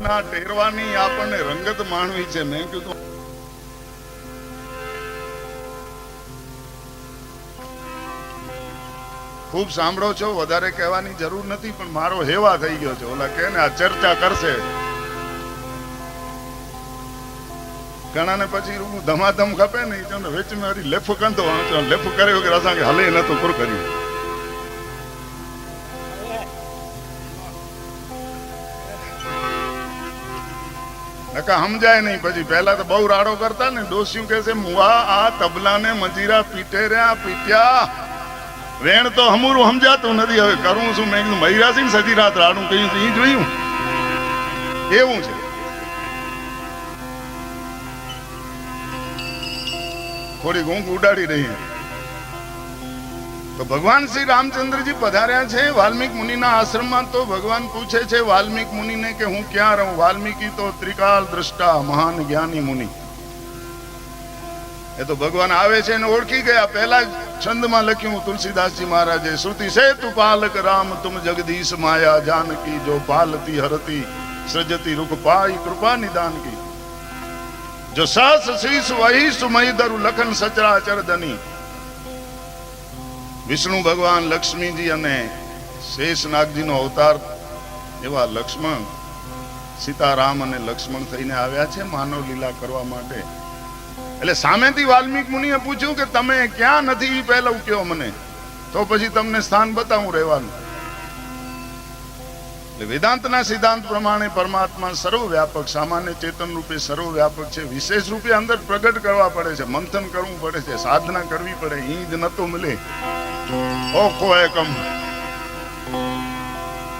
ના ટેરવાની આપણને રંગત માણવી છે. મેં કીધું ખૂબ સાંભળો છો, વધારે કહેવાની જરૂર નથી, પણ મારો હેવા થઈ ગયો છે. ઓલા કે ને આ ચર્ચા કરશે ઘણાને પછી ધમાધમ ખપે ને વેચ મારી લેફ કંતો લેફ કર્યો કે રસા કે હલે નતું પૂરું કર્યું. નકા સમજાય નહીં. પછી પહેલા તો બહુ રાડો કરતા ને. ડોસ્યું કે છે મુવા આ તબલા ને મજીરા પીટે રહ્યા પીટ્યા વેણ તો હમુરું સમજાતું નથી. હવે કરું શું? મેં કીધું મહિરા સિંહ સજી રાત રાડું કહ્યું તો એ જોયું એવું છે. થોડી ઊંઘ ઉડાડી રહી. તો ભગવાન શ્રી રામચંદ્રજી પધાર્યા છે વાલ્મીક મુનિના આશ્રમમાં. તો ભગવાન પૂછે છે વાલ્મીક મુનિને કે હું ક્યાં રહું? વાલ્મીકી તો ત્રિકાલ દ્રષ્ટા મહાન જ્ઞાની મુનિ. એ તો ભગવાન આવે છે ને ઓળખી ગયા. પહેલા છંદમાં લખ્યું તુલસીદાસજી મહારાજે, શ્રુતિ સેતુ પાલક રામ તુમ જગદીશ માયા જાનકી જો પાલતી હરતી સૃજતી રૂપ પાઈ કૃપા નિદાન કી જો સાસ શીશ વહી સુમય ધરુ લખન સચરાચર ધની. વિષ્ણુ ભગવાન લક્ષ્મીજી અને શેષનાગજી નો અવતાર એવા લક્ષ્મણ સીતારામ અને લક્ષ્મણ થઈને આવ્યા છે માનવ લીલા કરવા માટે. એટલે સામેથી વાલ્મીક મુનિએ પૂછ્યું કે તમે ક્યાં નથી એ પહેલા કયો મને, તો પછી તમને સ્થાન બતાવું રહેવાનું. એટલે વેદાંતના સિદ્ધાંત પ્રમાણે પરમાત્મા સર્વવ્યાપક સામાન્ય ચેતન રૂપે સર્વવ્યાપક છે. વિશેષ રૂપે અંદર પ્રગટ કરવા પડે છે, મંથન કરવું પડે છે, સાધના કરવી પડે. ઈ જ નતો મળે ઓખો એકમ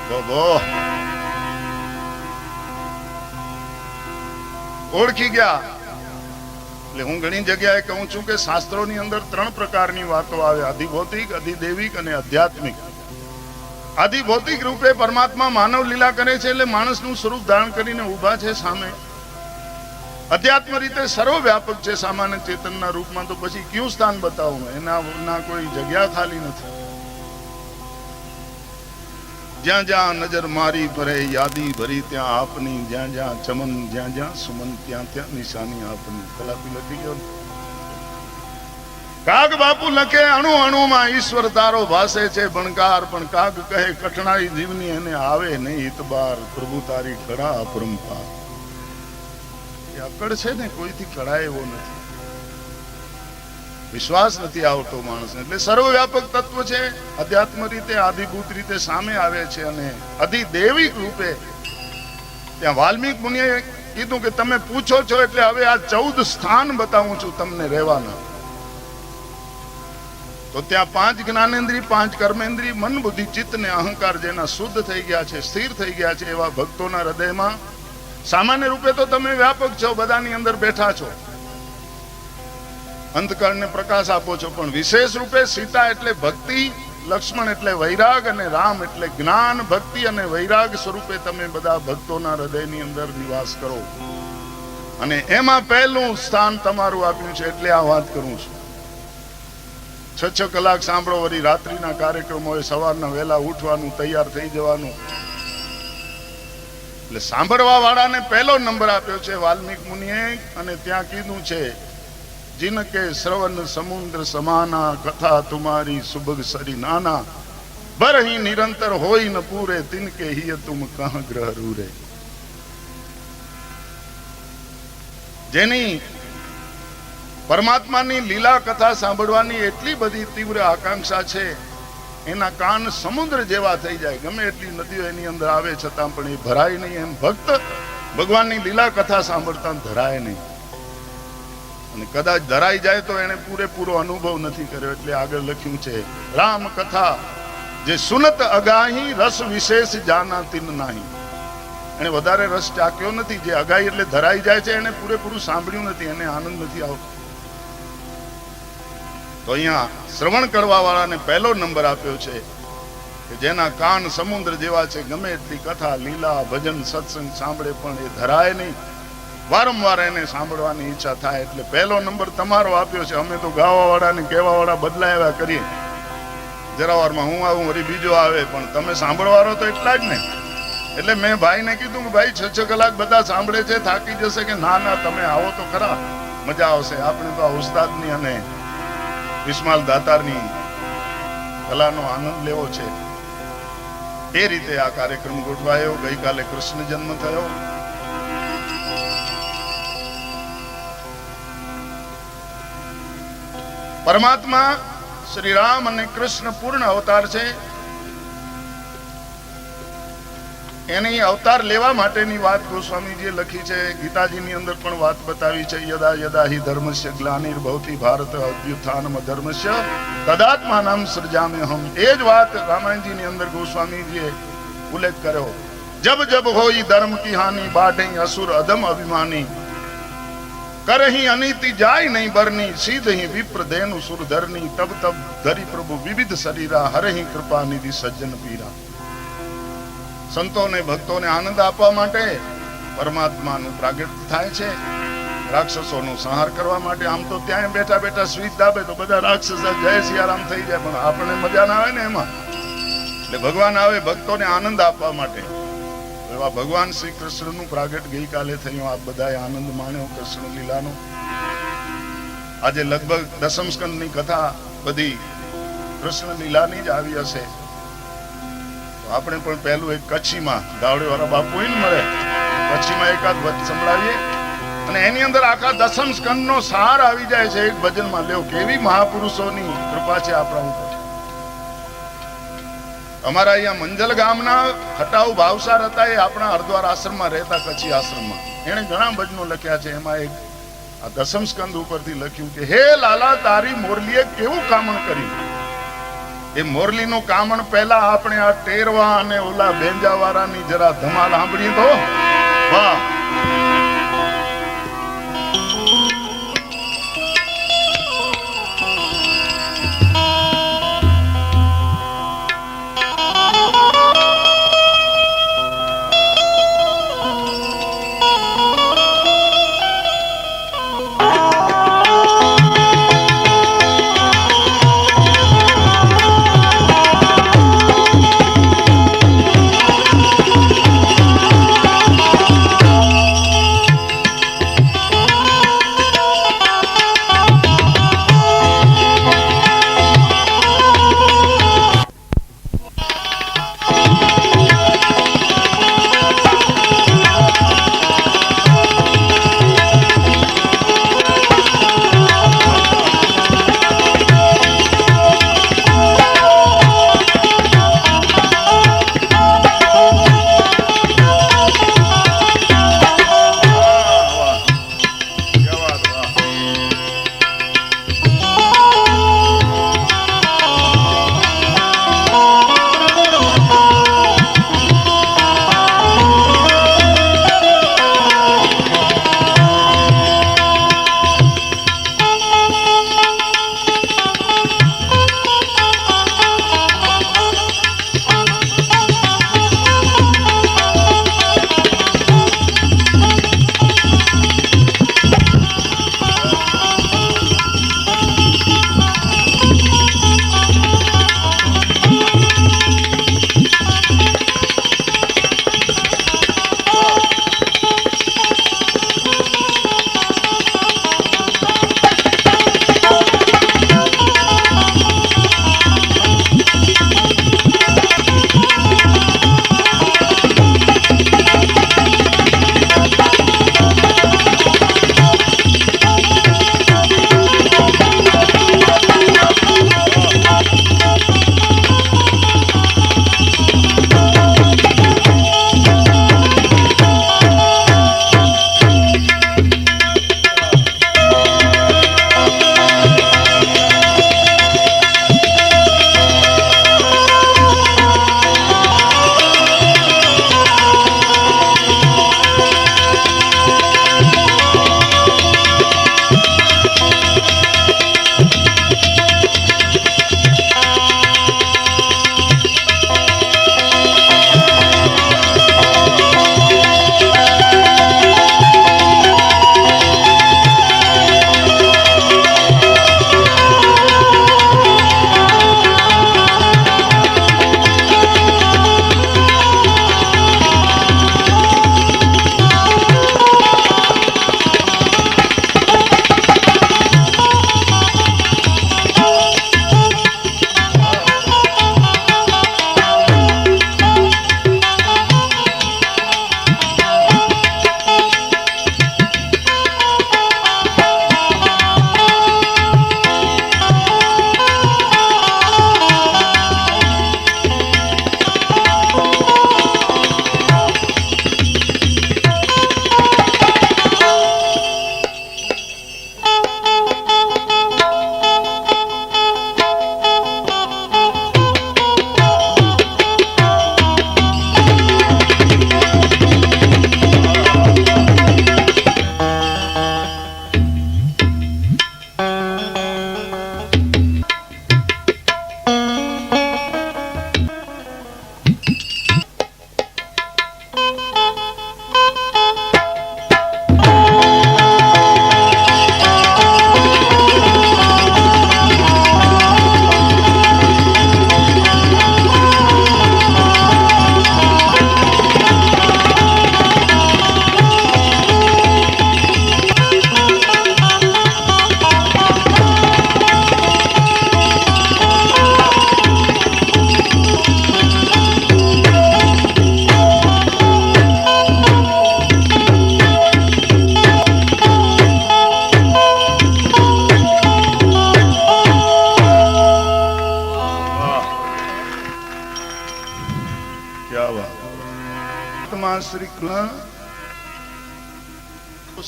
બોબો ઓળખી ગયા. એટલે હું ઘણી જગ્યાએ કહું છું કે શાસ્ત્રોની અંદર 3 પ્રકારની વાતો આવે: અધિભૌતિક, અધિદેવિક અને આધ્યાત્મિક. આધિભૌતિક રૂપે પરમાત્મા માનવ લીલા કરે છે, એટલે માણસનું સ્વરૂપ ધારણ કરીને ઉભા છે સામે. અધ્યાત્મ રીતે સર્વવ્યાપક છે સામાન્ય ચેતનના રૂપમાં. તો પછી કયું સ્થાન બતાવું? એના કોઈ જગ્યા ખાલી નથી. જ્યાં જ્યાં નજર મારી ભરે યાદી ભરી ત્યાં આપની, જ્યાં જ્યાં ચમન જ્યાં જ્યાં સુમન ત્યાં ત્યાં નિશાની આપની. કલાપી લખી ગયો. કાગ બાપુ લખે અણુ અણુમાં ઈશ્વર તારો ભાસે છે ભણકાર, પણ કાગ કહે કઠણાઈ જીવની એને આવે નહીં હિતબાર. પ્રભુ તારી કળા અપરંપાર. એ અકડ છે ને, કોઈથી કળાય એવો નથી. વિશ્વાસ નથી આવતો માણસને. એટલે સર્વવ્યાપક તત્વ છે. અધ્યાત્મ રીતે આધિભૂત રીતે સામે આવે છે. અને અધિદેવિક રૂપે ત્યાં વાલ્મીક મુનિએ કીધું કે તમે પૂછો છો એટલે હવે આ 14 સ્થાન બતાવું છું તમને રહેવાના. તો ત્યાં 5 જ્ઞાનેન્દ્રિય, 5 કર્મેન્દ્રિય, મન બુદ્ધિ ચિત્ત ને અહંકાર જેના શુદ્ધ થઈ ગયા છે, સ્થિર થઈ ગયા છે, એવા ભક્તોના હૃદયમાં સામાન્ય રૂપે તો તમે વ્યાપક છો, બધાની અંદર બેઠા છો, અંતકરણને પ્રકાશ આપો છો. પણ વિશેષ રૂપે સીતા એટલે ભક્તિ, લક્ષ્મણ એટલે વૈરાગ અને રામ એટલે જ્ઞાન, ભક્તિ અને વૈરાગ સ્વરૂપે તમે બધા ભક્તોના હૃદયની અંદર નિવાસ કરો. અને એમાં પહેલું સ્થાન તમારું આપ્યું છે. એટલે આ વાત કરું છું. 6 કલાક સાંભળો, વળી રાત્રિના કાર્યક્રમો હોય, સવારના વહેલા ઉઠવાનું, તૈયાર થઈ જવાનું. એટલે સાંભળવા વાળાને પહેલો નંબર આપ્યો છે વાલ્મીક મુનિએ. અને ત્યાં કીધું છે जिनके श्रवण समुद्र समाना कथा तुम्हारी सुबह सरी नाना बर ही निरंतर होई न पूरे तिनके ही तुम कह ग्रह रूरे. જેની પરમાત્માની લીલા કથા સાંભળવાની એટલી બધી તીવ્ર આકાંક્ષા છે, એના કાન સમુદ્ર જેવા થઈ જાય. ગમે એટલી નદીઓ એની અંદર આવે છતાં પણ એ ભરાય નહીં. એમ ભક્ત ભગવાનની લીલા કથા સાંભળતા ધરાય નહીં. અને કદાચ ધરાઈ જાય તો એને પૂરેપૂરો અનુભવ નથી કર્યો. એટલે આગળ લખ્યું છે રામ કથા જે સુનત અગાહી રસ વિશેષ જાના તિન નહીં. એને વધારે રસ ચાક્યો નથી. જે અગાહી એટલે ધરાઈ જાય છે, એને પૂરેપૂરું સાંભળ્યું નથી, એને આનંદ નથી આવતો. તો અહીંયા શ્રવણ કરવા વાળાને પહેલો નંબર આપ્યો છે કે જેના કાન સમુદ્ર જેવા છે. ગમે એટલી કથા, લીલા, ભજન, સત્સંગ સાંભળે પણ એ ધરાય નહીં. વારંવાર એને સાંભળવાની ઈચ્છા થાય. એટલે પહેલો નંબર તમારો આપ્યો છે. અમે તો ગાવા વાળા ને કહેવા વાળા બદલાયા કરીએ. જરા વારમાં હું આવું, વળી બીજો આવે, પણ તમે સાંભળવાળો તો એટલા જ ને. એટલે મેં ભાઈને કીધું કે ભાઈ 6 કલાક બધા સાંભળે છે, થાકી જશે કે ના ના તમે આવો તો ખરા, મજા આવશે. આપણે તો આ ઉસ્તાદની અને વિસ્માલ દાતારની કલાનો આનંદ લેવો છે. એ રીતે આ કાર્યક્રમ ગોઠવાયો. ગઈકાલે કૃષ્ણ જન્મ થયો. પરમાત્મા શ્રી રામ અને કૃષ્ણ પૂર્ણ અવતાર છે. એની અવતાર લેવા માટેની વાત ગોસ્વામીજીએ લખી છે. ગીતાજીની અંદર પણ વાત બતાવી છે. યદા યદા હિ ધર્મસ્ય ગ્લાનિર્ભવતિ ભારત અભ્યુત્થાનમ અધર્મસ્ય તદાત્માનં સૃજામ્યહમ. એ જ વાત રામાયણજીની અંદર ગોસ્વામીજીએ ઉલ્લેખ કર્યો. જબ જબ હોઈ ધર્મ કી હાનિ, બાઢે અસુર અધમ અભિમાની, કરહી અનિતિ જાય નહીં બરની, સીધહી વિપ્ર દેनु સુર ધરની, તબ તબ ધરી પ્રભુ વિવિધ શરીરા, હરહી કૃપા નિધિ સજ્જન પીરા. સંતોને ભક્તોને આનંદ આપવા માટે પરમાત્માનું પ્રાગટ્ય થાય છે. રાક્ષસોનો સંહાર કરવા માટે. આમ તો ત્યાં બેઠા બેઠા સ્વીચ દાબે તો બધા રાક્ષસ જય સિયારામ થઈ જાય, પણ આપણને મજા ના આવે ને એમાં. એટલે ભગવાન આવે ભક્તોને આનંદ આપવા માટે. એવા ભગવાન શ્રી કૃષ્ણનું પ્રાગટ ગઈકાલે થયું. આપ બધાએ આનંદ માણ્યો કૃષ્ણ લીલાનો. આજે લગભગ દસમ સ્કંદની કથા બધી કૃષ્ણ લીલાની જ આવી હશે. આપણે પણ પહેલું એક કચ્છીમાં ગાવડે વાળા બાપુ મળે, કચ્છીમાં એકાદ વચન સંભળાવીએ અને એની અંદર આખા દસમ સ્કંદનો સાર આવી જાય છે એક ભજનમાં. લેવો કેવી મહાપુરુષોની કૃપા છે આપણા ઉપર. અમારા અહીંયા મંજલ ગામના ખટાઉ ભાવસાર હતા. એ આપણા હરદ્વાર આશ્રમમાં રહેતા, કચ્છી આશ્રમમાં. એને ઘણા ભજનો લખ્યા છે. એમાં એક આ દસમ સ્કંદ ઉપરથી લખ્યું કે હે લાલા તારી મોરલીએ કેવું કામણ કર્યું. એ મોરલીનું કામણ પહેલા આપણે આ ટેરવા અને ઓલા બેંજા વાળાની જરા ધમાલ સાંભળી તો વાહ.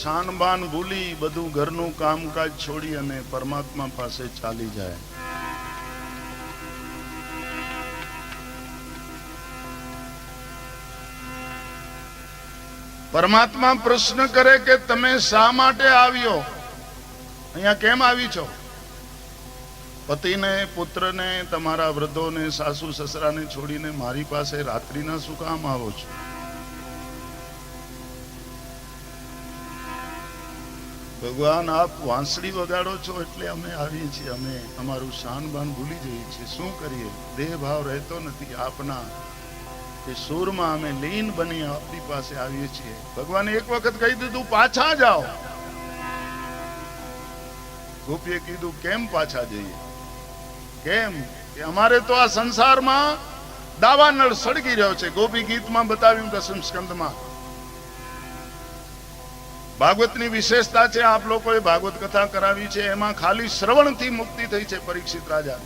શાનબાન ભૂલી બધું ઘરનું કામકાજ છોડી અને પરમાત્મા પાસે ચાલી જાય. પરમાત્મા પ્રશ્ન કરે કે તમે શા માટે આવ્યો, અહીંયા કેમ આવી છો? પતિને, પુત્રને, તમારા વૃદ્ધોને, સાસુ સસરાને છોડીને મારી પાસે રાત્રિના શું કામ આવો છો? ભગવાન, આપ વાંસળી વગાડો છો એટલે અમે આવીએ છીએ. અમે અમારું શાનબાન ભૂલી જઈએ છીએ. શું કરીએ? દેહ ભાવ રહેતો નથી. આપના એ સુરમાં અમે લીન બની આપની પાસે આવીએ છીએ. ભગવાને એક વખત કહી દીધું પાછા જાઓ. ગોપીએ કીધું કેમ પાછા જઈએ? કેમ કે અમારે તો આ સંસારમાં દાવાનળ સળગી રહ્યો છે. ગોપી ગીતમાં બતાવ્યું 10મ સ્કંદમાં. ભાગવતની વિશેષતા છે, આપ લોકોએ ભાગવત કથા કરાવી છે, એમાં ખાલી શ્રવણથી મુક્તિ થઈ છે પરીક્ષિત રાજા.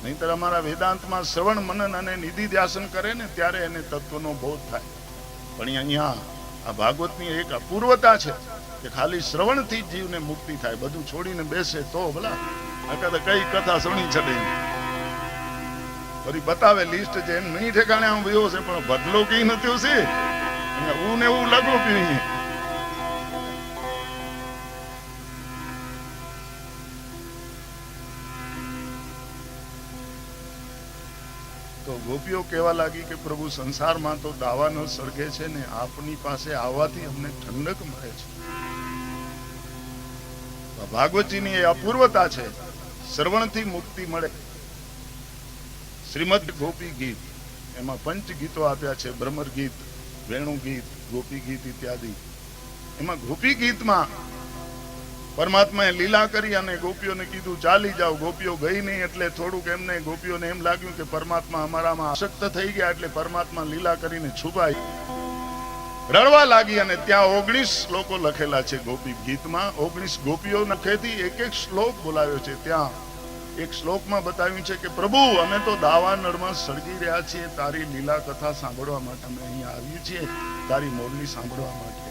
નહીંતર અમારા વેદાંતમાં શ્રવણ, મનન અને નિધિ ધ્યાસન કરે ને ત્યારે એને તત્વનો બોધ થાય. પણ અહીંયા આ ભાગવતની એક અપૂર્વતા છે કે ખાલી શ્રવણથી જ જીવને મુક્તિ થાય. બધું છોડીને બેસે તો ભલા, નકર કઈ કથા સુણી છડે. ફરી બતાવે લિસ્ટ છે, એમ નહીં ઠેકાણે આમ વયો છે પણ બદલો કઈ નથી છે. હું ને એવું લગો પીવી. તો ગોપીઓ કહેવા લાગી કે પ્રભુ, સંસારમાં તો દાવાનો સળગે છે ને આપની પાસે આવવાથી અમને ઠંડક મળે છે. ભાગવતજીની એ અપૂર્વતા છે, શ્રવણથી મુક્તિ મળે. શ્રીમદ ગોપી ગીત એમાં 5 ગીતો આપ્યા છે, ભ્રમર ગીત, વેણુ ગીત, ગોપી ગીત ઇત્યાદિ. એમાં ગોપી ગીતમાં પરમાત્માએ લીલા કરી અને ગોપીઓને કીધું ચાલી જાઓ. ગોપીઓ ગઈ નહીં એટલે થોડુંક એમને ગોપીઓને એમ લાગ્યું કે પરમાત્મા અમારામાં આસક્ત થઈ ગયા, એટલે પરમાત્મા લીલા કરીને છુપાઈ રડવા લાગી. અને ત્યાં 19 શ્લોકો લખેલા છે ગોપી ગીતમાં. 19 ગોપીઓ લખેથી એક શ્લોક બોલાવ્યો છે. ત્યાં એક શ્લોકમાં બતાવ્યું છે કે પ્રભુ, અમે તો દાવાનળમાં સળગી રહ્યા છીએ, તારી લીલા કથા સાંભળવા માટે અમે અહીંયા આવીએ છીએ, તારી મોરલી સાંભળવા માટે.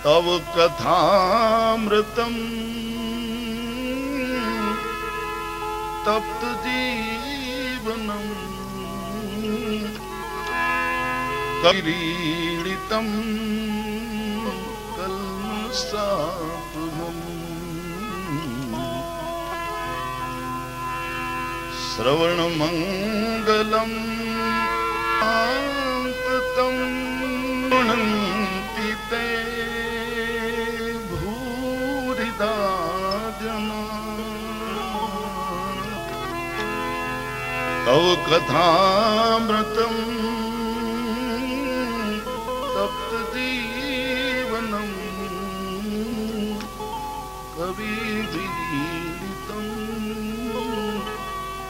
તવ કથામૃતમ તપ્ત જીવનમ કિરીડિતમ કલ્મષાપહમ શ્રવણ મંગલમ આંતતમ ગુણંતિ તે તવ કથામૃતમ તપ્ત જીવનમ કવિવિદિતમ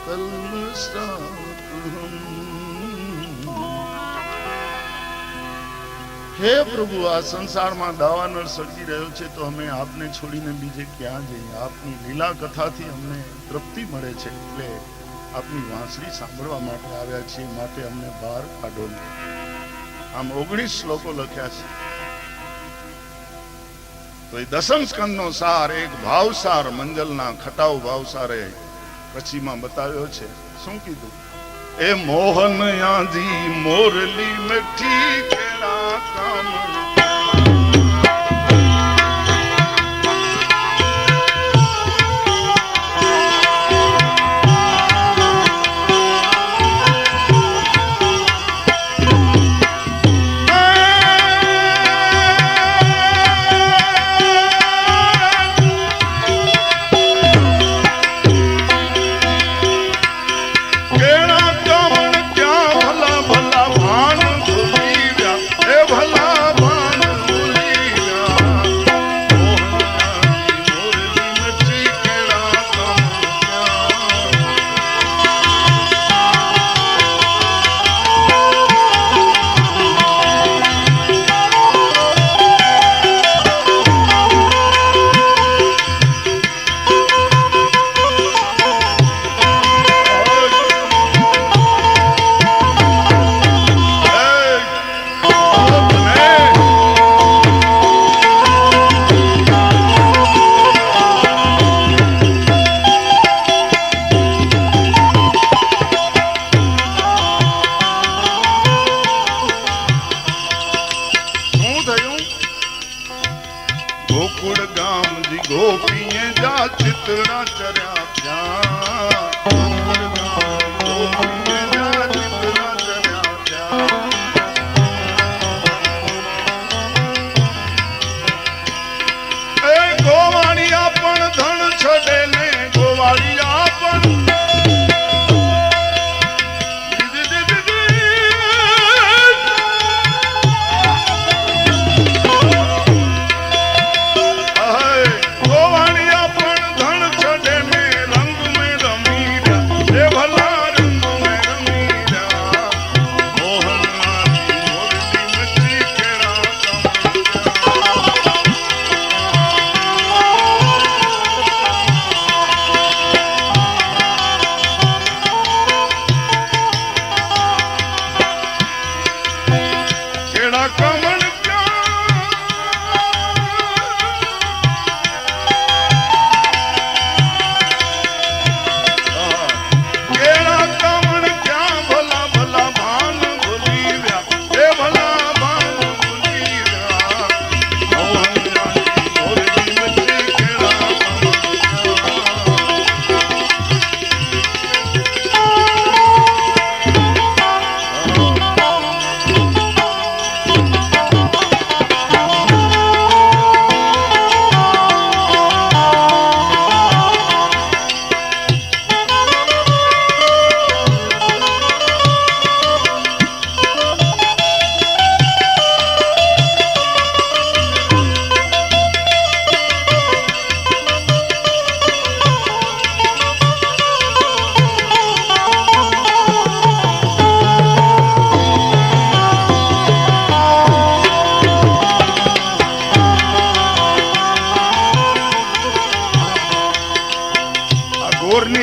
કલ્મષાપહમ. હે પ્રભુ, આ સંસારમાં દાવાનળ સળગી રહ્યો છે તો અમે આપને છોડીને બીજે ક્યાં જઈએ? આપની લીલા કથાથી અમને તૃપ્તિ મળે છે, એટલે આપની વાંસળી સાંભળવા માટે આવ્યા છીએ, માટે અમને બહાર કાઢો. આમ 19 શ્લોકો લખ્યા છે. તો એ 10મ સ્કંદનો સાર, એક ભાવસાર, મંજલના ખટાવ ભાવસારે કચ્છીમાં બતાવ્યો છે. શું કીધું? એ મોહન યાજી મોરલી મેઠી કેળા કામ ભલા ચિતરા ચર્યા ત્યાં ચિતરા ચર્યા ત્યાં એ ગોવાળિયા પણ ધન છડે ને ગોવાળિયા પણ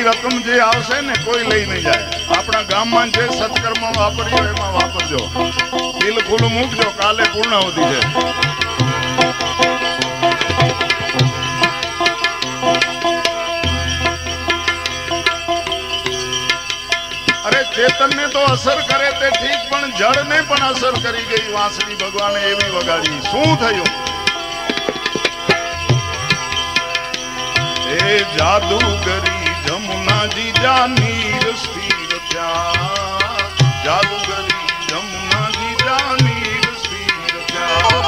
રકમ જે આવશે ને કોઈ લઈ નહીં જાય. આપણા ગામમાં જે સત્કર્મ વાપર્યો એમાં વાપરજો. દિલ ખુલ્લું મૂકજો, કાલે પૂર્ણાહુતિ છે. અરે ચેતનને તો અસર કરે તે ઠીક, પણ જળને પણ અસર કરી ગઈ વાંસળી ભગવાને એવી વગાડી. શું થયું? એ જાદુગરી જમુનાજી જાનીર સ્થિર થયા. જાદુગરી જમુનાજી જાનીર સ્થિર થયા.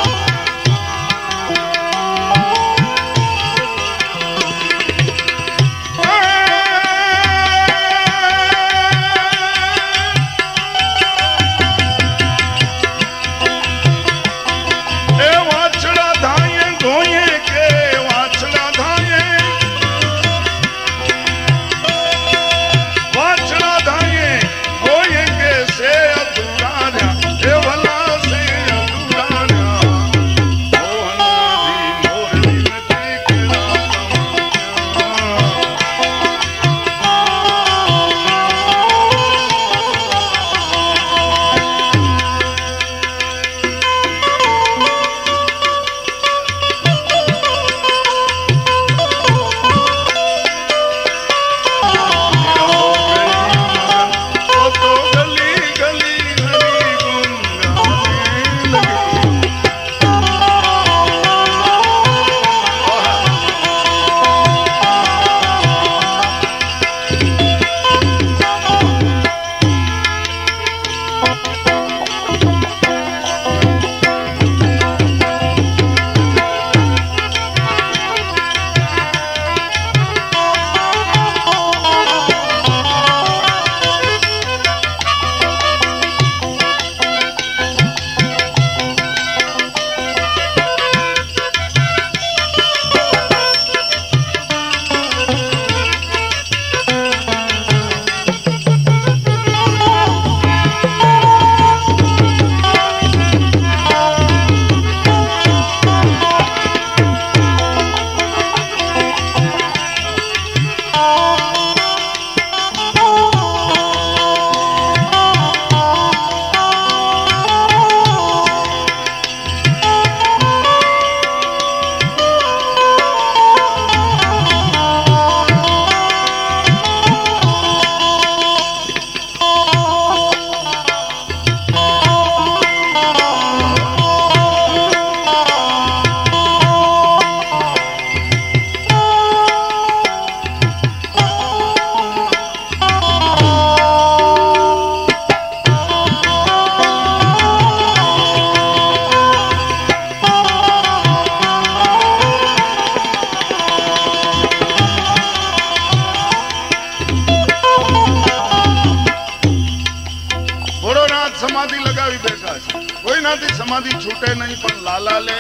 समाधि लगावी बैठा छे, कोईनाथी समाधि छूटे नहीं, पण लाला ले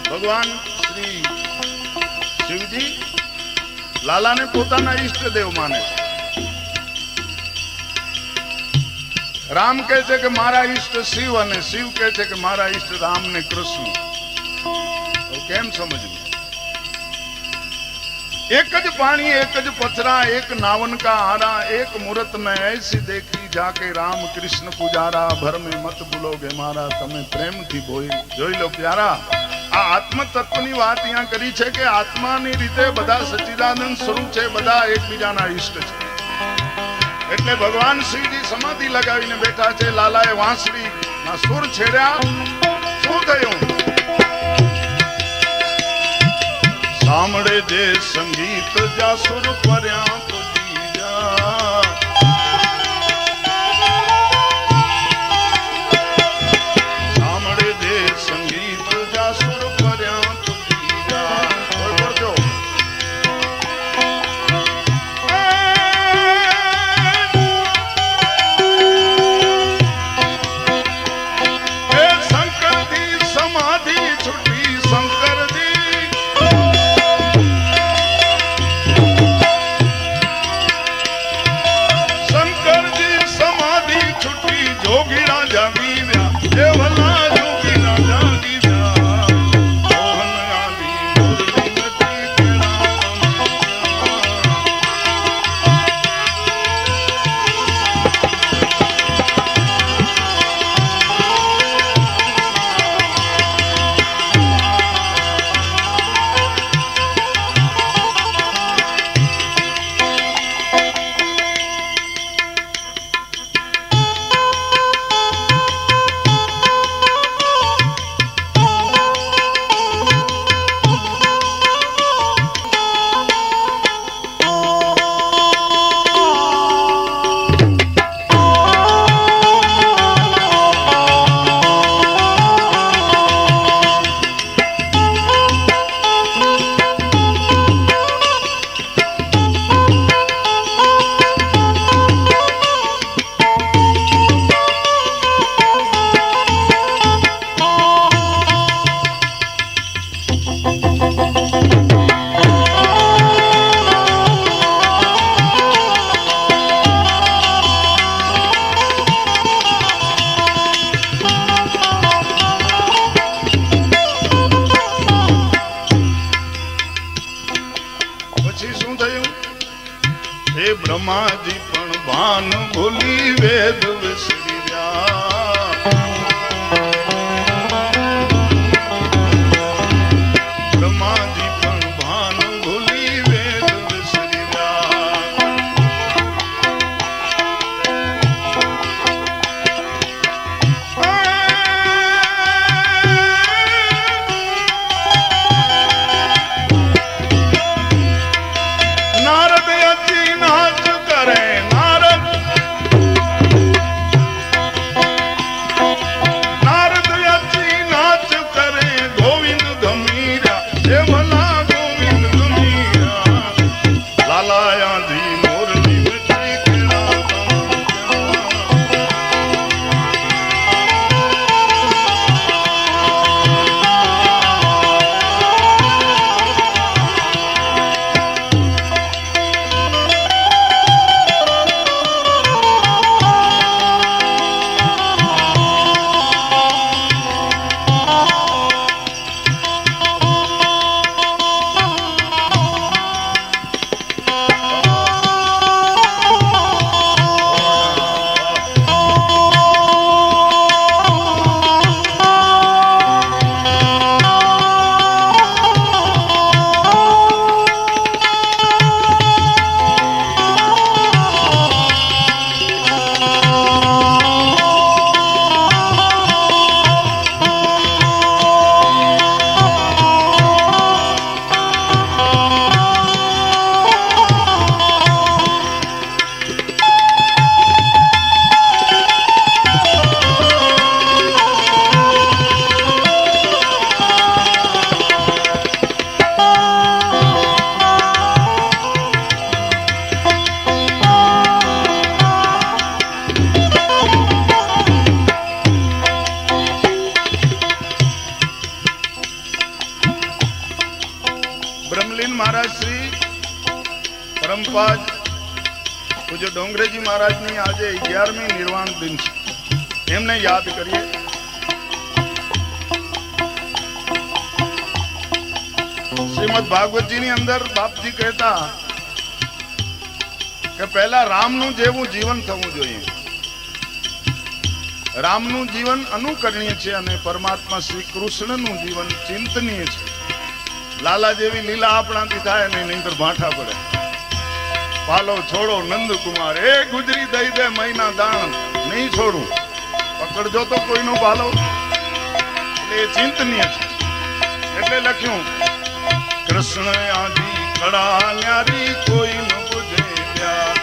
भगवान श्री शिवजी लाला ने पोताना इष्ट देव माने छे। राम कहे छे के मारा इष्ट शिव अने शिव कहे छे के मारा इष्ट राम ने कृष्ण। तो केम समझવું? एक ज पानी एक ज पथरा, एक नावन का आरा, एक मूरत में ऐसी देखी जाके राम कृष्ण पुजारा, भर में मत भूलोगे मारा, तमे प्रेम थी बोई। જોઈ લો प्यारा, आ आत्म तत्वनी વાત અહીંયા કરી છે કે આત્માની રીતે બધા સચ્ચિદાનંદ સ્વરૂપ છે, બધા એકબીજાના ઈષ્ટ છે। એટલે ભગવાન શ્રીજી સમાધિ લગાવીને બેઠા છે। લાલાએ વાંસળીના સુર છેડ્યા। શું થયું? સાંભળે જે સંગીત જા સુર કર્યા પૂજી जा, સાંભળે જે સંગીત જા સુર કર્યા પૂજી जा। બોલજો ब्रह्माजी पण भान भूली वेद विसरी व्या। ब्रह्माजी पण भान भूली वेद विसरी व्या। नारद अति नाच करे, नारद બાપ આજ પૂજ્ય ડોંગરેજી મહારાજની આજે 11મી નિર્વાણ દિન છે, એમને યાદ કરીએ. શ્રીમદ ભાગવતજીની અંદર બાપજી કહેતા કે પહેલા રામનું જેવું જીવન થવું જોઈએ. રામનું જીવન અનુકરણીય છે અને પરમાત્મા શ્રી કૃષ્ણનું જીવન ચિંતનીય છે. લાલા જેવી લીલા આપણાથી થાય ને નહીંતર ભાઠા પડે. પાલો છોડો નંદકુમાર, એ ગુજરી દઈ દે મહિના દાણ, નહીં છોડું, પકડજો તો કોઈનો પાલો. એટલે એ ચિંતનીય છે. એટલે લખ્યું, કૃષ્ણ આજી કડા ન્યારી કોઈ ન બુજે પ્યાર.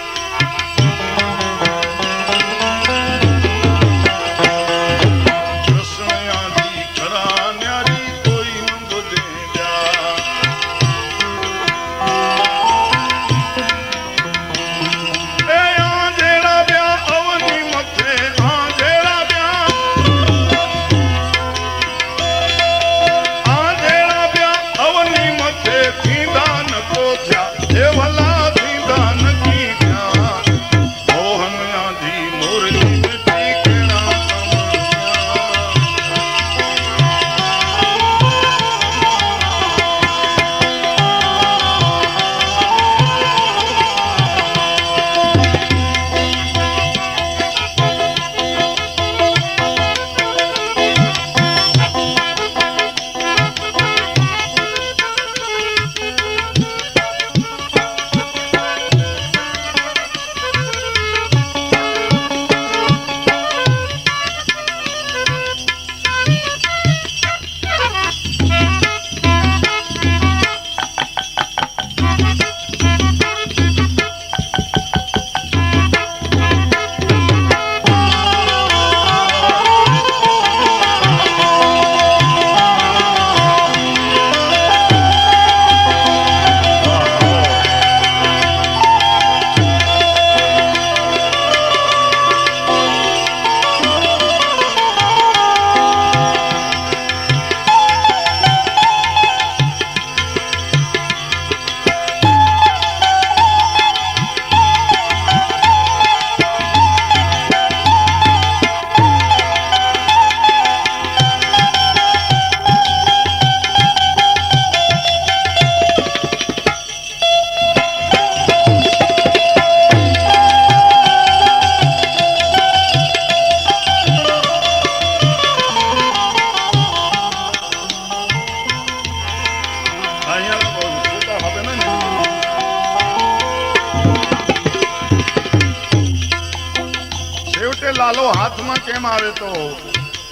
લાલો હાથમાં કેમ આવે તો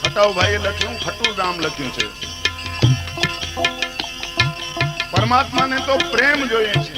ખટાવભાઈએ લખ્યું, ખટું નામ લખ્યું છે. પરમાત્માને તો પ્રેમ જોઈએ છે.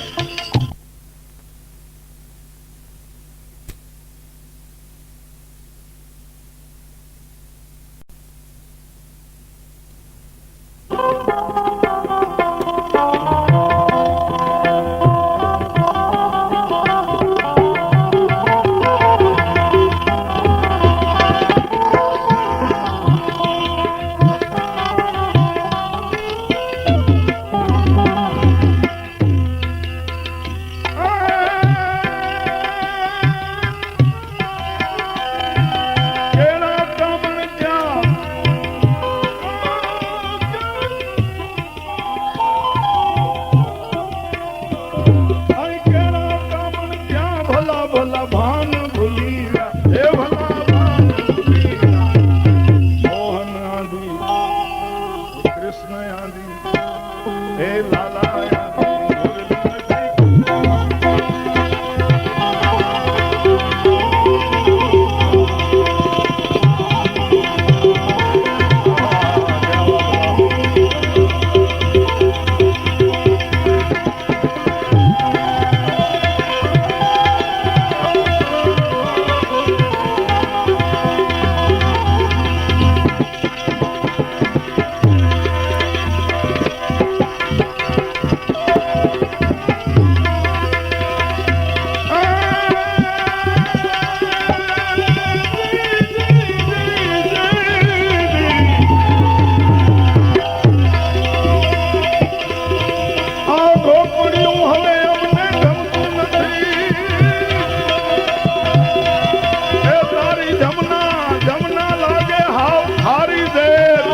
જમના લાગે હાવ હારી દેર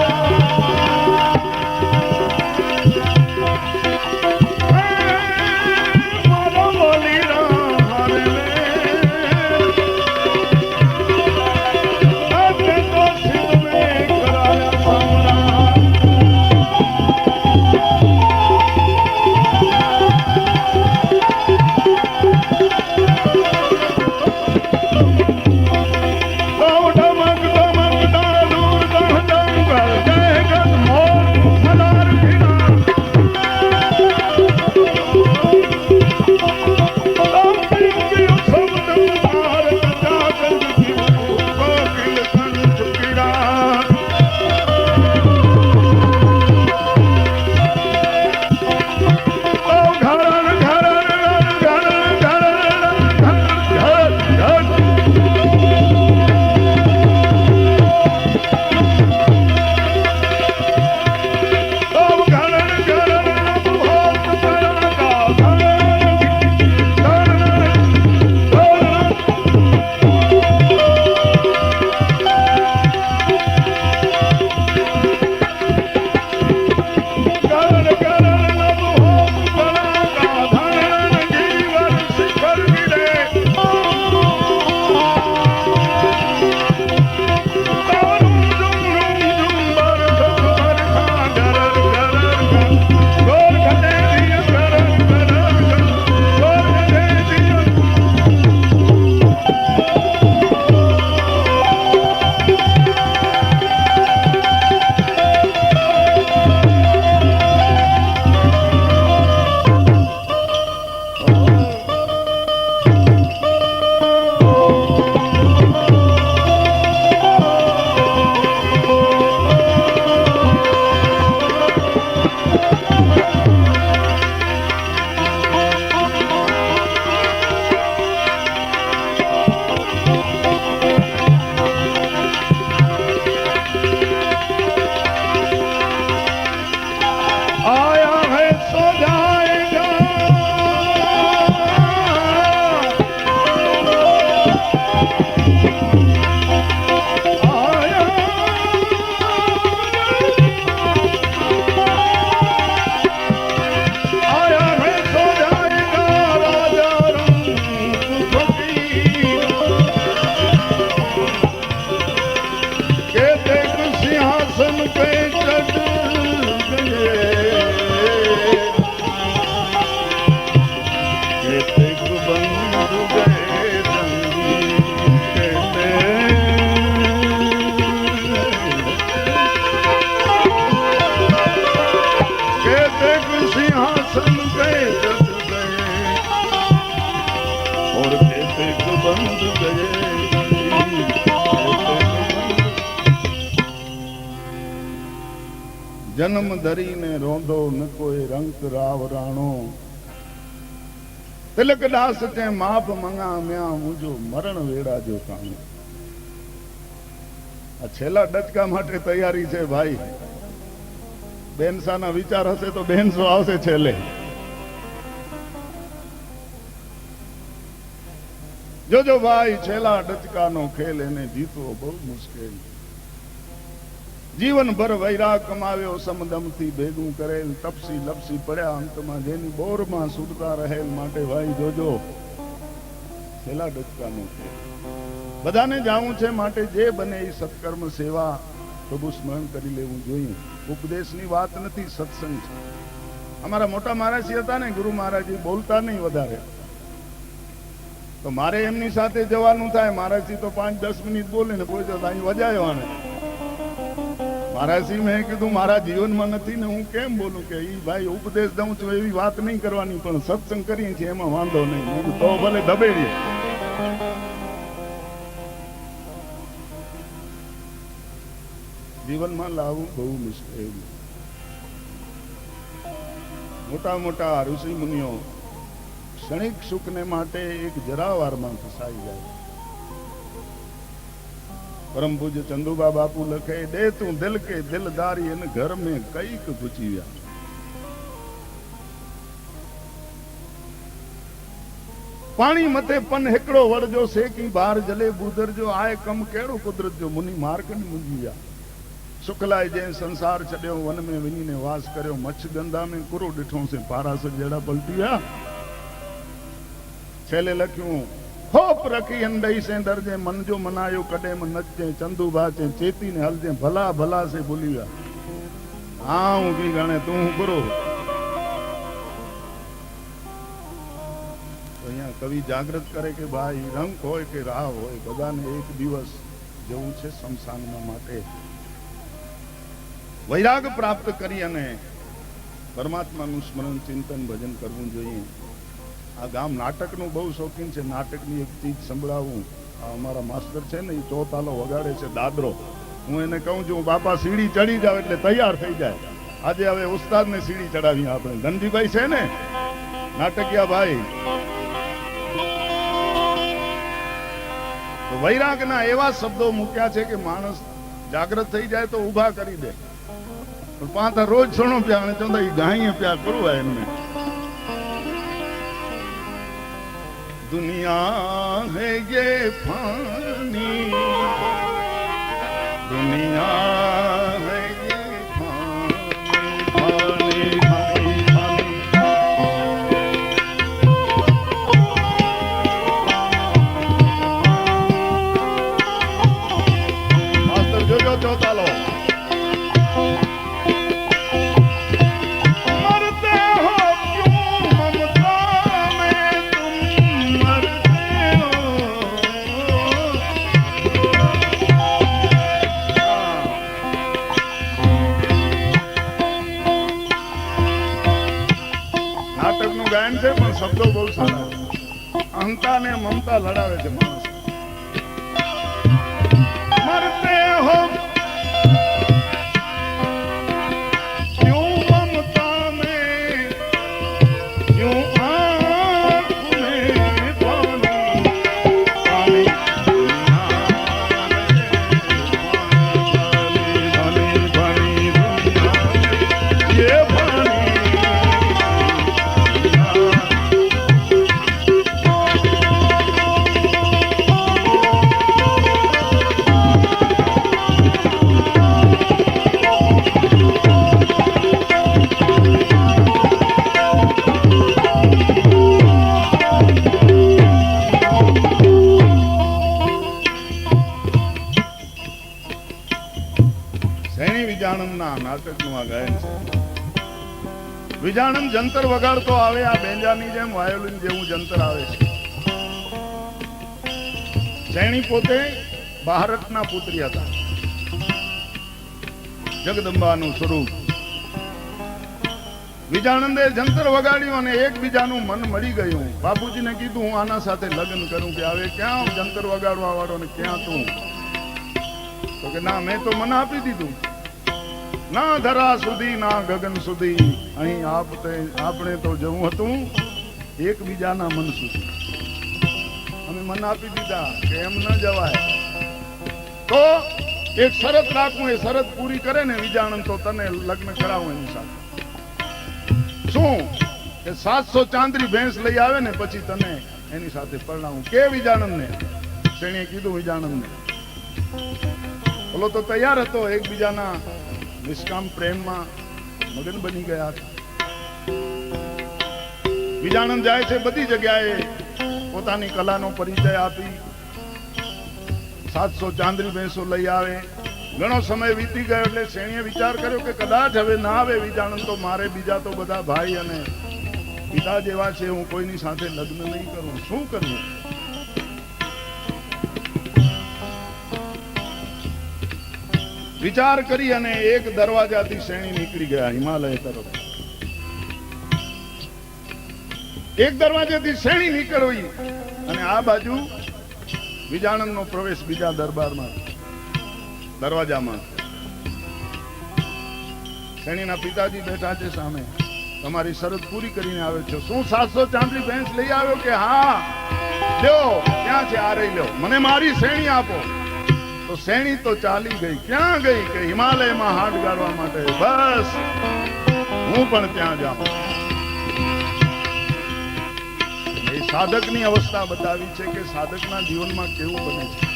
મારા બોલીરા હારે આજે તો સિદ્ધ મેં કરાયા સામના जन्म धरीने रोंदो न कोई रंग राव राणो तिलक दास ते माफ मंगा म्या मुझो मरण वेड़ा जो काणो आ छेला डचका माटे तैयारी छे भाई बेनसाना विचार हसे तो बेनसो आवशे छेले जो भाई छेला डचका नो खेल एने जीतવો બહુ મુશ્કેલ जीवन भर वैराग कमाव्यो समदम थी भेगू करेल तपसी लपसी पड़ा अंत में जेनी बोर में सुटता रहेल माटे भाई जोजो छेला डचका नो खेल बधाने जावू छे माटे जे बने ई सत्कर्म सेवा प्रभु स्मरण करी लेवू जोईए उपदेश नी वात नथी सत्संग छे अमारा मोटा महाराज हता ने गुरु महाराज बोलता नहीं वधारे तो मारे एमनी साथे जवानुं थाय महाराज तो 5-10 मिनिट बोले ने कोई तो ताई वजायो आने महाराज मैं कीधु मारा जीवन में नहीं ने हूँ केम बोलूं के ई भाई उपदेश दऊं छुं एवी बात नहीं करवानी पण सत्संग करीए छे एमां वांधो नहीं तो भले दबेड़ीए जीवन में लावू बहु मुश्किल मोटा मोटा ऋषि मुनिओ क्षणिक सुख ने माटे एक जरावार में फसाई जाए परम पूज्य चंदुबा बापू लखे दे तू दिल के दिलदारी इन घर में कई घुची व्या પાણી મથે પન હેકડો વળજો સેકી બહાર જલે બુધરજો આય કમ કેળો કુદરત જો મુનિ માર્કંડ મુંજીયા સુખલાય જે સંસાર છડ્યો વન में વિનીને વાસ કર્યો મચ્છ ગંદા में કુરો ડિઠો से પારા સે જેડા પલટિયા છેલ્લે લખ્યું ખોપ રખી અંડઈ से डरजे मन जो मनायो कटे में नचे चंदू बाचे चेती ने हलजे भला भला से भूलिया हाँ हूँ की गाने तू करो અહીંયા કવિ જાગૃત કરે કે ભાઈ રંગ હોય કે રાહ હોય બધાને એક દિવસ જવું છે શમશાનમાં માટે વૈરાગ પ્રાપ્ત કરી અને પરમાત્માનું સ્મરણ ચિંતન ભજન કરવું જોઈએ. આ ગામ નાટકનું બહુ શોખીન છે. નાટકની એક ચીજ સંભળાવું. આ અમારા માસ્ટર છે ને એ ચોતાલો વગાડે છે દાદરો. હું એને કહું છું બાપા સીડી ચડી જાવ એટલે તૈયાર થઈ જાય. આજે હવે ઉસ્તાદને સીડી ચડાવી આપણે. ધનજીભાઈ છે ને નાટકિયા ભાઈ. વૈરાગના એવા શબ્દો મૂક્યા છે કે માણસ જાગૃત થઈ જાય તો ઉભા કરી દે. પણ પાછા રોજ સોનો પ્યા અને ચોંદા એ ગાઈએ પ્યા કરવું એમને. दुनिया है ये फानी दुनिया है ये फानी फानी फानी मास्टर जो चौथा लो ગાયન છે પણ શબ્દો બહુ સારા. અહંતા ને મમતા લડાવે છે માણસ. મરતે હો ક્યું મમતા में क्यों आँख में पानी पानी पानी पानी ये पानी નાટકનું આ ગાયન છે. વિજાણન જંતર વગાડતો આવે આ બેંજાની જેમ વાયોલિન જેવું જંતર આવે છે. સૈણી પોતે ભારતના પુત્રી હતા. જગદંબાનું સ્વરૂપ. વિજાણંદે જંતર વગાડ્યું અને એકબીજાનું મન મળી ગયું. બાપુજીને કીધું હું આના સાથે લગ્ન કરું કે હવે ક્યાં જંતર વગાડવા વાળો ને ક્યાં તું? તો કે ના મેં તો મન આપી દીધું. ના ધરા સુધી ના ગગન સુધી અહીં આપણે તો જવું હતું એકબીજાના મન સુધી. અમે મન આપી દીધા કે એમ ન જવાય. તો એક શરત રાખવું. એ શરત પૂરી કરે ને વિજાણન તો તને લગ્ન કરાવું એની સાથે. શું કે 700 ચાંદરી ભેંસ લઈ આવે ને પછી તને એની સાથે પરણાવું. કે વિજાણનને શેણીએ કીધું વિજાણનને. બોલો તો તૈયાર હતો. એકબીજાના નિષ્કામ પ્રેમમાં મગન બની ગયા હતા. વિજાણન જાય છે બધી જગ્યાએ પોતાની કલાનો પરિચય આપી. 700 ચાંદરી ભેંસો લઈ આવે. ઘણો સમય વીતી ગયો એટલે શેણીએ વિચાર કર્યો કે કદાચ હવે ના આવે વિજાણન તો મારે બીજા તો બધા ભાઈ અને પિતા જેવા છે. હું કોઈની સાથે લગ્ન નહીં કરું. શું કરવું? વિચાર કરી અને એક દરવાજાથી શેણી નીકળી ગયા હિમાલય તરફ. એક દરવાજાથી શેણી નીકળવી અને આ બાજુ વિજાણનનો પ્રવેશ બીજા દરબારમાં દરવાજામાં. શેણીના પિતાજી બેઠા છે સામે. તમારી શરત પૂરી કરીને આવ્યો છો. શું 700 ચાંદરી ભેંસ લઈ આવ્યો? કે હા. લ્યો ક્યાં છે? આ રહી લ્યો. મને મારી શેણી આપો. તો શેણી તો ચાલી ગઈ. ક્યાં ગઈ? કે હિમાલયમાં હાડ ગાળવા માટે. બસ હું પણ ત્યાં જાઉં. એ સાધકની અવસ્થા બતાવી છે કે સાધકના જીવનમાં કેવું બને છે.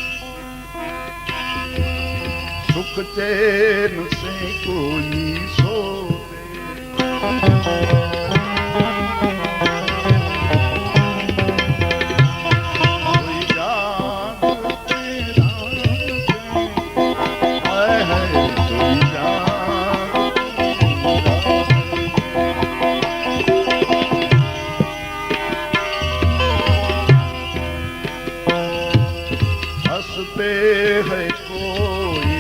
સુખ ચેન સે કોઈ સોતે, કોઈ જાગતે રાતે, હાય હાય કોઈ हंसते है कोई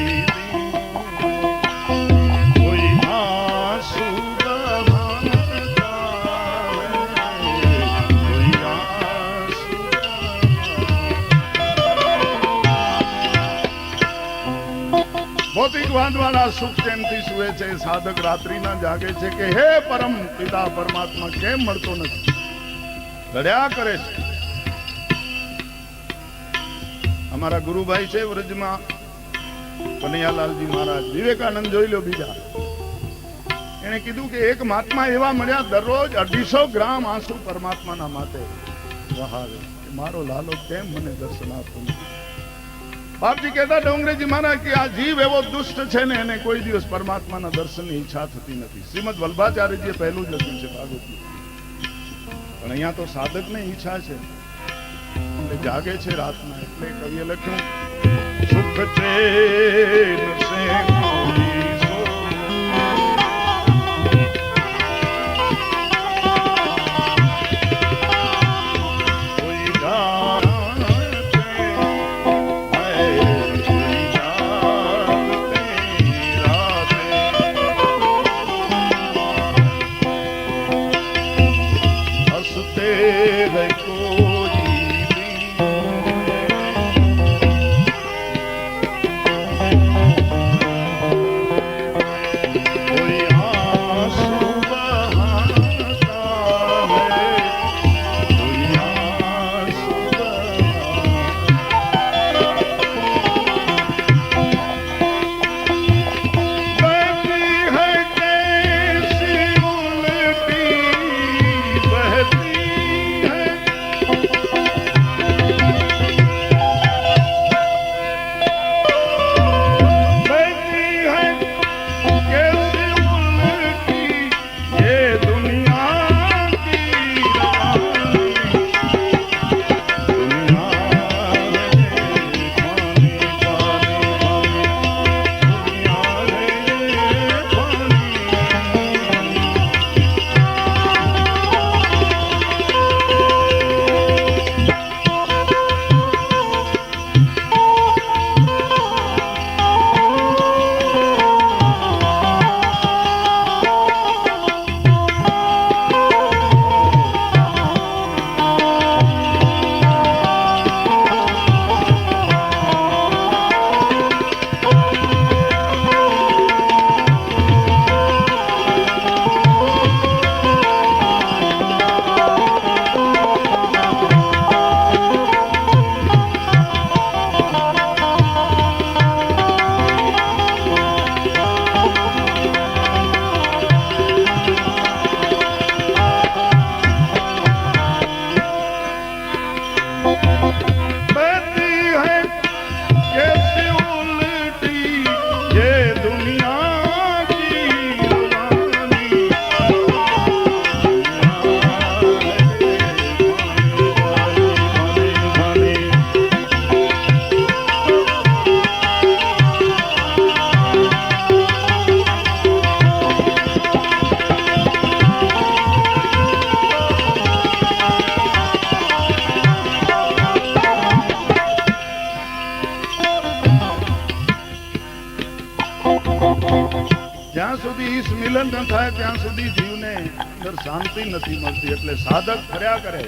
कोई आंसू बहाता है, कोई आंसू ભૌતિક વાંધવાળા સુખ ચેનથી સુવે છે. સાધક રાત્રિના જાગે છે કે હે પરમ પિતા પરમાત્મા કેમ મળતો નથી, લડ્યા કરે છે. અમારા ગુરુભાઈ છે વ્રજમાં કનૈયાલાલજી મહારાજ, વિવેકાનંદ જોઈ લો બીજા. એને કીધું કે એક મહાત્મા એવા મળ્યા દરરોજ 250 ગ્રામ આંસુ પરમાત્માના માથે વહાવે. મારો લાલો કેમ મને દર્શન આપતું નથી. બાપજી કહેતા ડોંગરેજી મહારાજ કે આ જીવ એવો દુષ્ટ છે ને એને કોઈ દિવસ પરમાત્માના દર્શનની ઈચ્છા થતી નથી. શ્રીમદ વલ્ભાચાર્યજીએ પહેલું જ લખ્યું છે ભાગવતમાં. પણ અહીંયા તો સાધકને ઈચ્છા છે એટલે જાગે છે રાતના. એટલે કવિએ લખ્યું સુખ ચેન સે કોઈ જ્યાં સુધી ઈશ મિલન ન થાય ત્યાં સુધી જીવને અંદર શાંતિ નથી મળતી. એટલે સાધક ફર્યા કરે.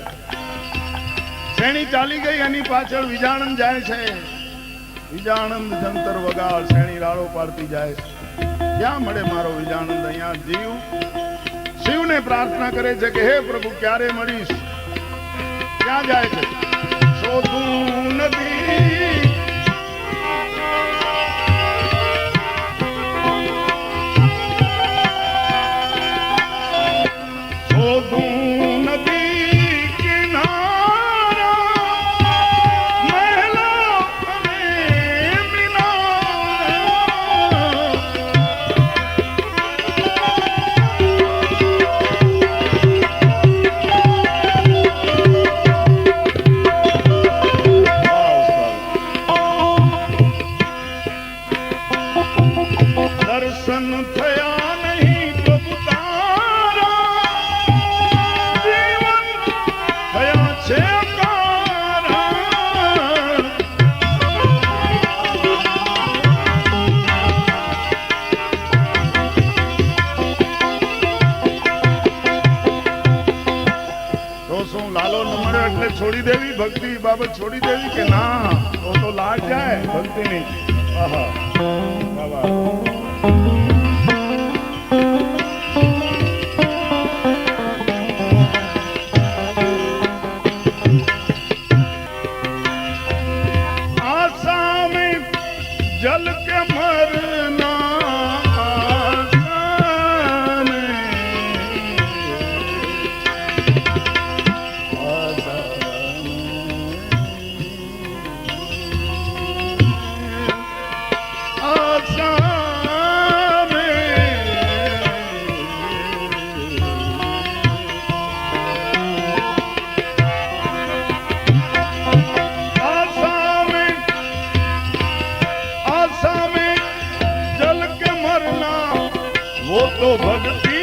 શેણી ચાલી ગઈ એની પાછળ વિજાણંદ જાય છે. વિજાણંદ જંતર વગાડ શેણી રાળો પાડતી જાય. ક્યાં મળે મારો વિજાણંદ? અહીંયા જીવ શિવને પ્રાર્થના કરે છે કે હે પ્રભુ ક્યારે મળીશ? ક્યાં જાય છે? શોધું નથી શોધું નથી કિનારે दर्शन थया नहीं प्रभु तारा जीवन थया छे कारा तो શું લાલો ન મળે એટલે છોડી દેવી ભક્તિ બાબત છોડી દેવી કે ના તો લાગ જાય ભક્તિ ની આહા બાબા जल के मरना वो तो भक्ति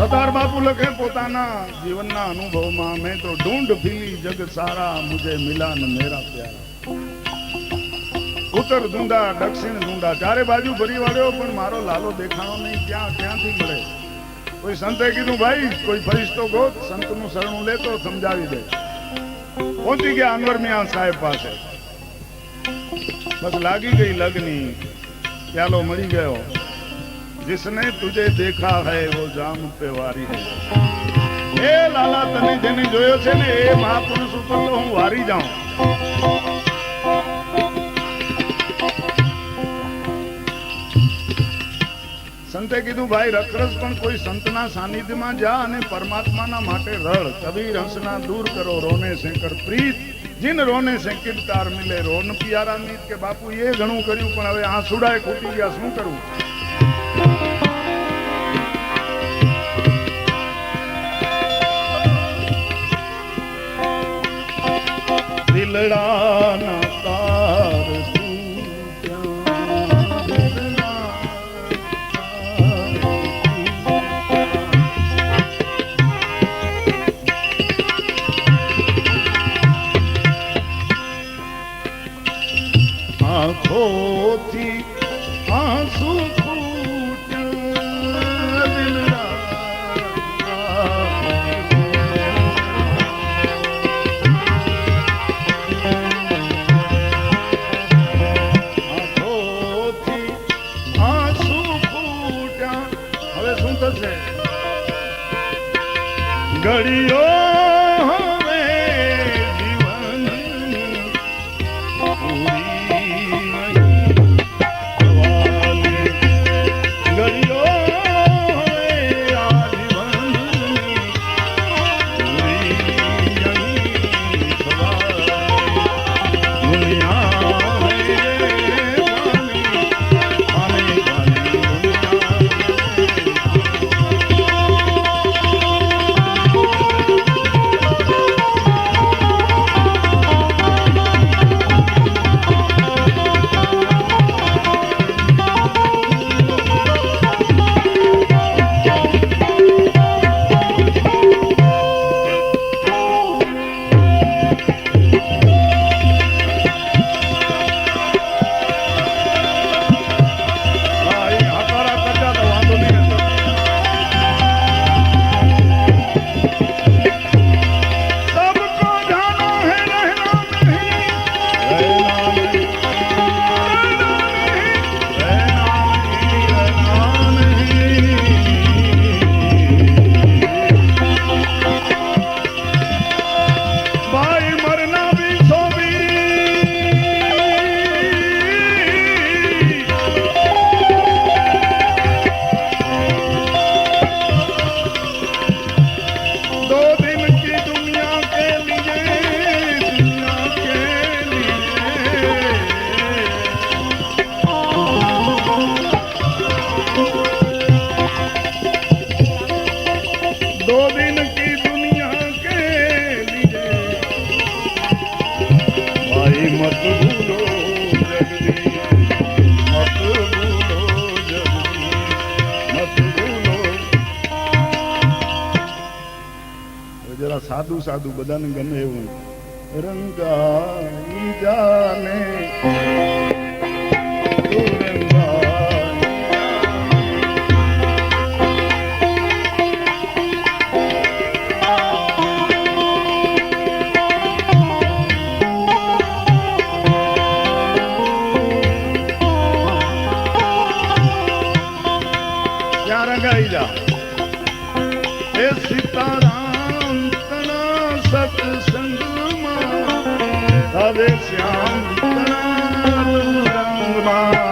सरदार बापू लखे पोताना जीवनना अनुभवमां मैं तो ढूंढ फिली जग सारा मुझे मिला न मेरा प्यारा उत्तर ढूंढा दक्षिण ढूंढा चारे बाजू भरी वाळ्यो पण मारो लालो देखाणो नहीं क्या क्यांथी मळे कोई संते कीधुं भाई कोई फरिश्तो गोत संतनु शरणु ले तो समझावी दे पहुंची गया अनवर मियां साहेब पासे बस लागी गई लगनी प्यालो मरी गयो जिसने तुझे देखा है वो जाम पे वारी है ए लाला तने जेने जोयो छे ने ए महापुरुष ઉપર તો હું વારી જાઉં સંતે કીધું ભાઈ રખરસ પણ કોઈ સંતના સાનિધ્યમાં જા અને પરમાત્માના માટે રળ કબીર હંસના દૂર કરો રોને से कर प्रीत जिन रोने से किरतार मिले रोन प्यारा मीत के बापू ये घणું કર્યું પણ હવે આંસુડાએ ખૂટી ગયા શું કરું दिलड़ा ना तार આંખોથી આંસુ ફૂટ્યા દિલ આંખોથી આંસુ ફૂટ્યા. હવે શું થશે? ઘડીઓ સાદું સાદું બધાને ગમે એવું રંગાઈ જાને ક્યાં રંગાઈ જા એ સીતારામ સત્સંગમાં રાધે શ્યામ રંગમાં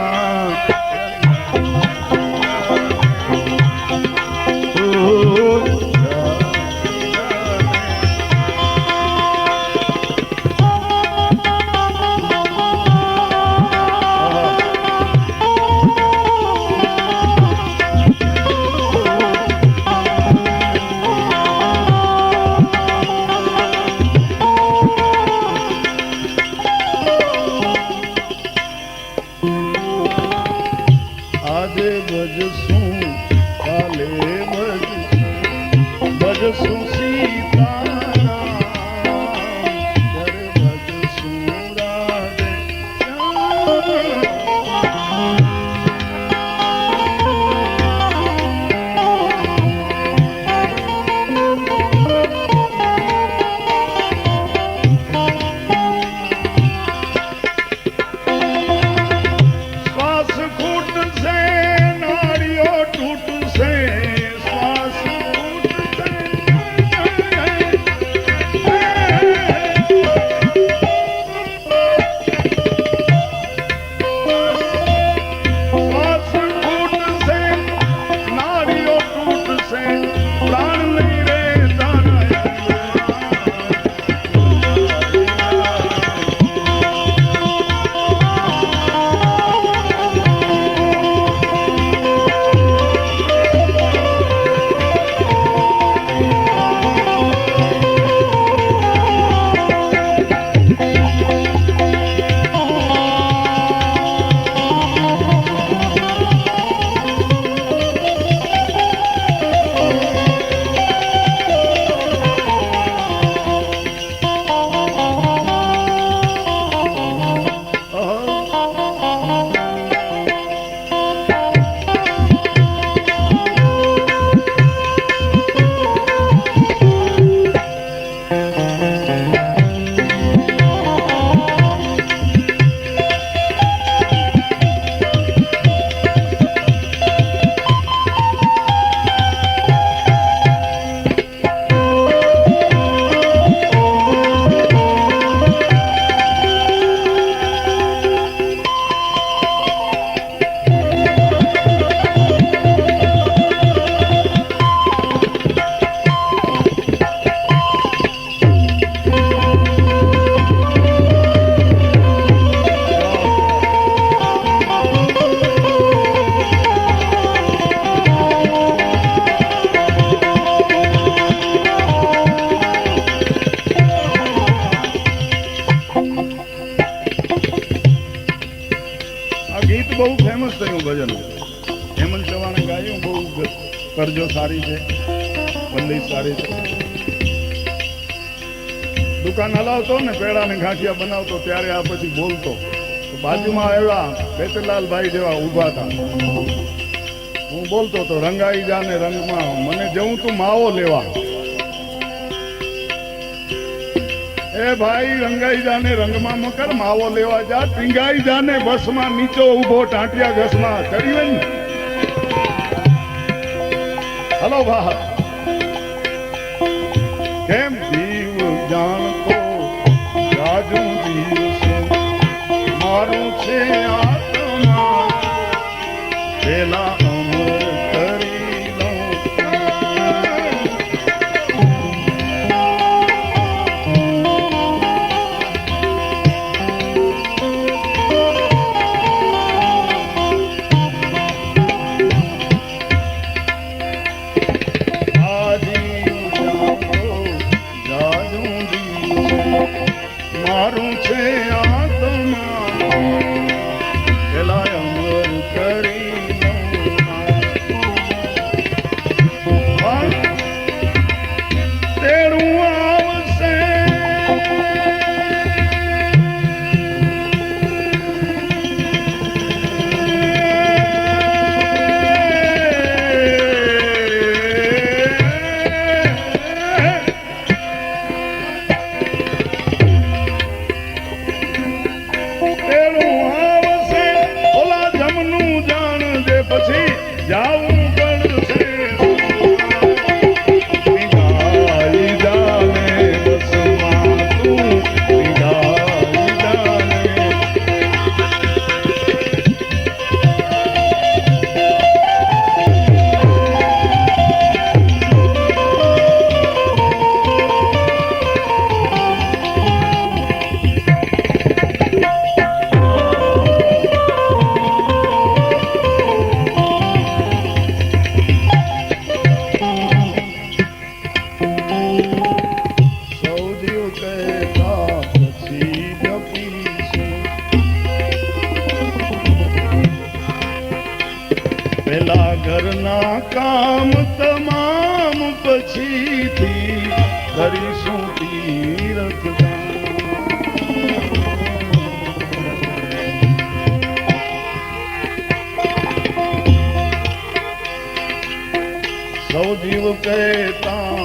ગીત બહુ ફેમસ થયું ભજન હેમંત ચૌહાણે ગાયું બહુ કરજો સારી છે બંદી સારી છે દુકાન હલાવતો ને પેડા ને ગાંઠિયા બનાવતો ત્યારે આ પછી બોલતો બાજુમાં આવ્યા બેતલાલભાઈ જેવા ઉભા હતા હું બોલતો તો રંગાઈ જા ને રંગમાં મને જવું તું માવો લેવા એ ભાઈ રંગાઈ જાને રંગમાં મકર માવો લેવા જા ટીંગાઈ જાને બસમાં નીચો ઉભો ટાંટિયા ઘસમાં કર્યું ને હલો ભા કેમ જીવ જાણતો રાજુ જીવ મારું છે આત્મા પેલા અમર કરી લઉં મારું છે આત્મા પેલા અમર કરી તેડું આવશે પછી જાવું પડશે ગાઈ જાને બસમાં તું ગાઈ જાને પેલા ઘરના કામ તમામ પછીથી કરીશું તીરથ સૌ જીવ કહેતા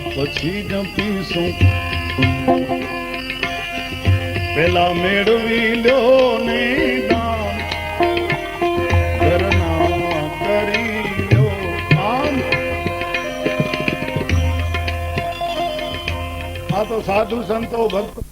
પછી જપીશું પેલા મેળવી લ્યો ને દાન ઘરના કરી લ્યો કામ આ તો સાધુ સંતો ભક્તો